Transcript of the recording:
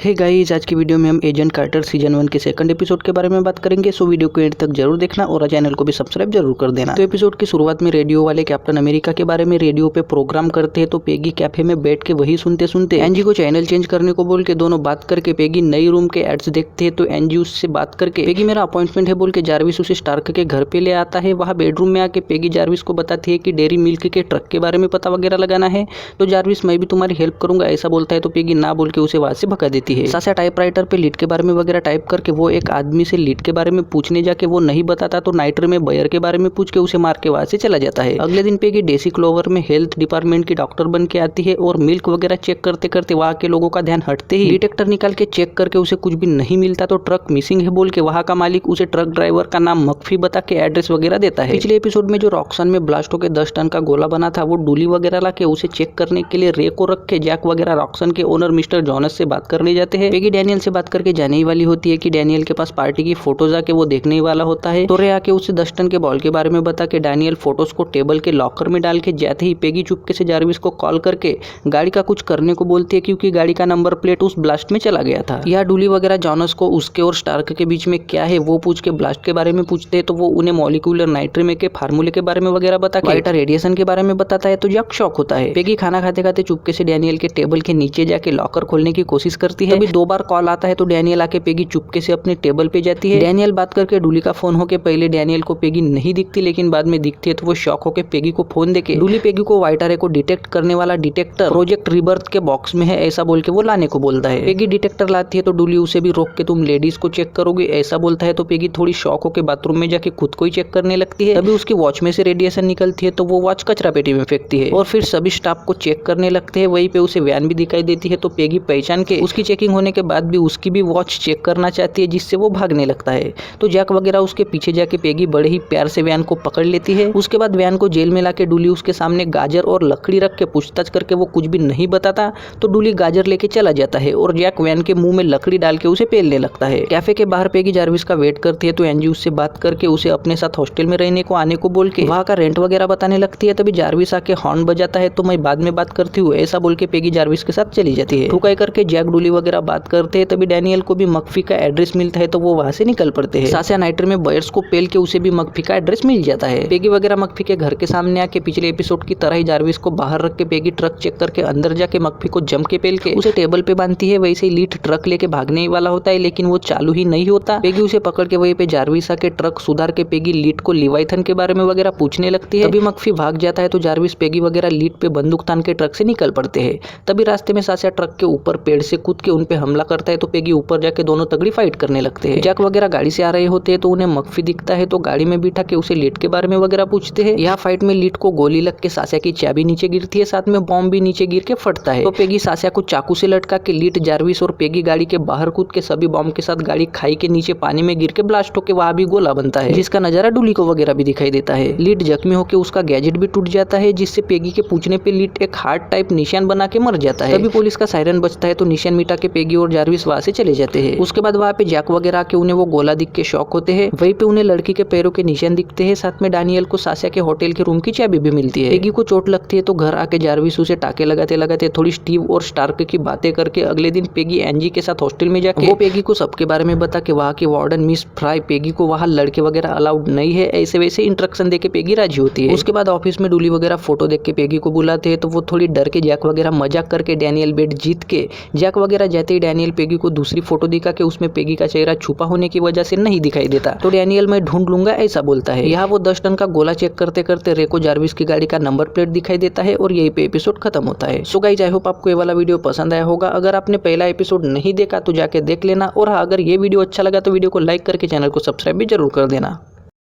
Hey guys, आज की video में हम एजेंट कार्टर सीजन 1 के सेकंड एपिसोड के बारे में बात करेंगे। सो वीडियो को एंड तक जरूर देखना और चैनल को भी सब्सक्राइब जरूर कर देना। तो एपिसोड की शुरुआत में रेडियो वाले कैप्टन अमेरिका के बारे में रेडियो पे प्रोग्राम करते हैं। तो पेगी कैफे में बैठ के वही सुनते सुनते एनजी को चैनल चेंज करने को बोल के दोनों बात करके पेगी नई रूम के एड्स देखते हैं। तो एनजी उससे बात करके पेगी मेरा अपॉइंटमेंट है बोल के जारविस उसे स्टार्क के घर पे ले आता है। वहाँ बेडरूम में आके पेगी जारविस को बताती है कि डेयरी मिल्क के ट्रक के बारे में पता वगैरह लगाना है। तो जारविस मैं भी तुम्हारी हेल्प करूंगा ऐसा बोलता है। तो पेगी ना बोल के उसे वहां से भगा देती है। सासा टाइपराइटर पे लीड के बारे में वगैरह टाइप करके वो एक आदमी से लीड के बारे में पूछने जाके वो नहीं बताता। तो नाइटर में बयर के बारे में पूछ के उसे मार के वहां से चला जाता है। अगले दिन पेगी डेसी क्लोवर में हेल्थ डिपार्टमेंट की डॉक्टर बन के आती है और मिल्क वगैरह चेक करते करते वहाँ के लोगों का ध्यान हटते ही डिटेक्टर निकाल के चेक करके उसे कुछ भी नहीं मिलता। तो ट्रक मिसिंग है बोल के वहाँ का मालिक उसे ट्रक ड्राइवर का नाम मक्फी बता के एड्रेस वगैरह देता है। पिछले एपिसोड में जो रॉक्सन में ब्लास्ट होकर 10 टन का गोला बना था वो डूली वगैरह ला के उसे चेक करने के लिए रे को रख के जैक वगैरह रॉक्सन के ओनर मिस्टर जॉनस से बात करने जाते हैं। पेगी डैनियल से बात करके जाने ही वाली होती है कि डैनियल के पास पार्टी की फोटोज आके वो देखने ही वाला होता है। तो रे आके उसे 10 टन के बॉल के बारे में बता के डैनियल फोटोज को टेबल के लॉकर में डाल के जाते ही पेगी चुपके से जारविस को कॉल करके गाड़ी का कुछ करने को बोलती है क्योंकि गाड़ी का नंबर प्लेट उस ब्लास्ट में चला गया था। यह डूली वगैरह जॉनस को उसके और स्टार्क के बीच में क्या है वो पूछ के ब्लास्ट के बारे में पूछते हैं। तो वो उन्हें मॉलिक्यूलर नाइट्रेम के फार्मूले के बारे में वगैरह बता के वाइटा रेडिएशन के बारे में बताता है। तो जैक शॉक होता है। पेगी खाना खाते खाते चुपके से डैनियल के टेबल के नीचे जाके लॉकर खोलने की कोशिश करती है। तभी 2 बार कॉल आता है। तो डैनियल आके पेगी चुपके से अपने टेबल पे जाती है। डैनियल बात करके डूली का फोन होके पहले डैनियल को पेगी नहीं दिखती लेकिन बाद में दिखती है। तो वो शॉक होके पेगी को फोन देके डूली पेगी को वाइटा रे को डिटेक्ट करने वाला डिटेक्टर प्रोजेक्ट रिबर्थ के बॉक्स में है ऐसा बोल के वो लाने को बोलता है। पेगी डिटेक्टर लाती है तो डूली उसे भी रोक के तुम लेडीज को चेक करोगे ऐसा बोलता है। तो पेगी थोड़ी शॉक होके बाथरूम में जाके खुद को ही चेक करने लगती है। तभी उसकी वॉच में से रेडिएशन निकलती है तो वो वॉच कचरा पेटी में फेंकती है और फिर सभी स्टाफ को चेक करने लगते हैं। वहीं पे उसे वैन भी दिखाई देती है। तो पेगी पहचान के उसकी चेकिंग होने के बाद भी उसकी भी वॉच चेक करना चाहती है जिससे वो भागने लगता है। तो जैक वगैरह उसके पीछे जाके पेगी बड़े ही प्यार से वैन को पकड़ लेती है। उसके बाद वैन को जेल में लाके डूली उसके सामने गाजर और लकड़ी रख के पूछताछ करके वो कुछ भी नहीं बताता। तो डूली गाजर लेके चला जाता है और जैक वैन के मुंह में लकड़ी डाल के उसे पेलने लगता है। कैफे के बाहर पेगी जारविस का वेट करती है। तो एनजी उससे बात करके उसे अपने साथ हॉस्टल में रहने को आने को बोल के वहाँ का रेंट वगैरह बताने लगती है। तभी जारविस आके हॉर्न बजाता है। तो मैं बाद में बात करती हूँ ऐसा बोल के पेगी जारविस के साथ चली जाती है। ठुकाई करके जैक डूली वगैरह बात करते हैं। तभी डैनियल को भी मक्फी का एड्रेस मिलता है तो वो वहां से निकल पड़ते हैं। सासा नाइटर में बयर्स को पेल के उसे भी मक्फी का एड्रेस मिल जाता है। पेगी वगैरह मक्फी के घर के सामने आके पिछले एपिसोड की तरह ही जारविस को बाहर रख के पेगी ट्रक चेक करके अंदर जाके मक्फी को जम के पेल के उसे टेबल पे बांधती है। वैसे ही लीड ट्रक लेके भागने ही वाला होता है लेकिन वो चालू ही नहीं होता। पेगी उसे पकड़ के वहीं पे जारविस आके ट्रक सुधार के पेगी लीड को लिवाइथन के बारे में वगैरह पूछने लगती है। तभी मक्फी भाग जाता है तो जारविस पेगी वगैरह लीड पे बंदूक तान के ट्रक से निकल पड़ते हैं। तभी रास्ते में सासा ट्रक के ऊपर पेड़ से कूद के उन पे हमला करता है। तो पेगी ऊपर जाके दोनों तगड़ी फाइट करने लगते हैं। जैक वगैरह गाड़ी से आ रहे होते हैं तो उन्हें मक्फी दिखता है। तो गाड़ी में बिठा के उसे लीड के बारे में वगैरह पूछते हैं। यह फाइट में लीड को गोली लग के सासा की चाबी नीचे गिरती है। साथ में बॉम्ब भी नीचे गिर के फटता है। तो पेगी सासा को चाकू से लटका के लीड जारविस और पेगी गाड़ी के बाहर कूद के सभी बॉम्ब के साथ गाड़ी खाई के नीचे पानी में गिर के ब्लास्ट होके वहाँ भी गोला बनता है जिसका नजारा डूली को वगैरह भी दिखाई देता है। लीड जख्मी होकर उसका गैजेट भी टूट जाता है जिससे पेगी के पूछने पे लीड एक हार्ट टाइप निशान बना के मर जाता है। तभी पुलिस का सायरन बजता है तो निशान मिटा के पेगी और जारविस वहां से चले जाते हैं। उसके बाद वहाँ पे जैक वगैरह आके उन्हें वो गोला दिख के शॉक होते हैं। वहीं पे उन्हें लड़की के पैरों के निशान दिखते हैं। साथ में डैनियल को सासा के होटल के रूम की चाबी भी मिलती है। पेगी को चोट लगती है तो घर आके जारविस उसे टाके लगाते लगाते थोड़ी स्टीव और स्टार्क की बातें करके अगले दिन पेगी एनजी के साथ हॉस्टल में जाके वो पेगी को सबके बारे में बता के वहाँ की वार्डन मिस फ्राई पेगी को वहाँ लड़के वगैरह अलाउड नहीं है ऐसे वैसे इंस्ट्रक्शन देके पेगी राजी होती है। उसके बाद ऑफिस में डूली वगैरह फोटो देख के पेगी को बुलाते हैं तो वो थोड़ी डर के जैक वगैरह मजाक करके डैनियल बेट जीत के जैक वगैरह जाते ही डैनियल पेगी को दूसरी फोटो दिखा के उसमें पेगी का चेहरा छुपा होने की वजह से नहीं दिखाई देता। तो डैनियल मैं ढूंढ लूंगा ऐसा बोलता है। यहाँ वो 10 टन का गोला चेक करते करते रे को जारविस की गाड़ी का नंबर प्लेट दिखाई देता है और यही पे एपिसोड खत्म होता है। सो गाइस, आई होप आपको ये वाला वीडियो पसंद आया होगा। अगर आपने पहला एपिसोड नहीं देखा तो जाके देख लेना और अगर ये वीडियो अच्छा लगा तो वीडियो को लाइक करके चैनल को सब्सक्राइब भी जरूर कर देना।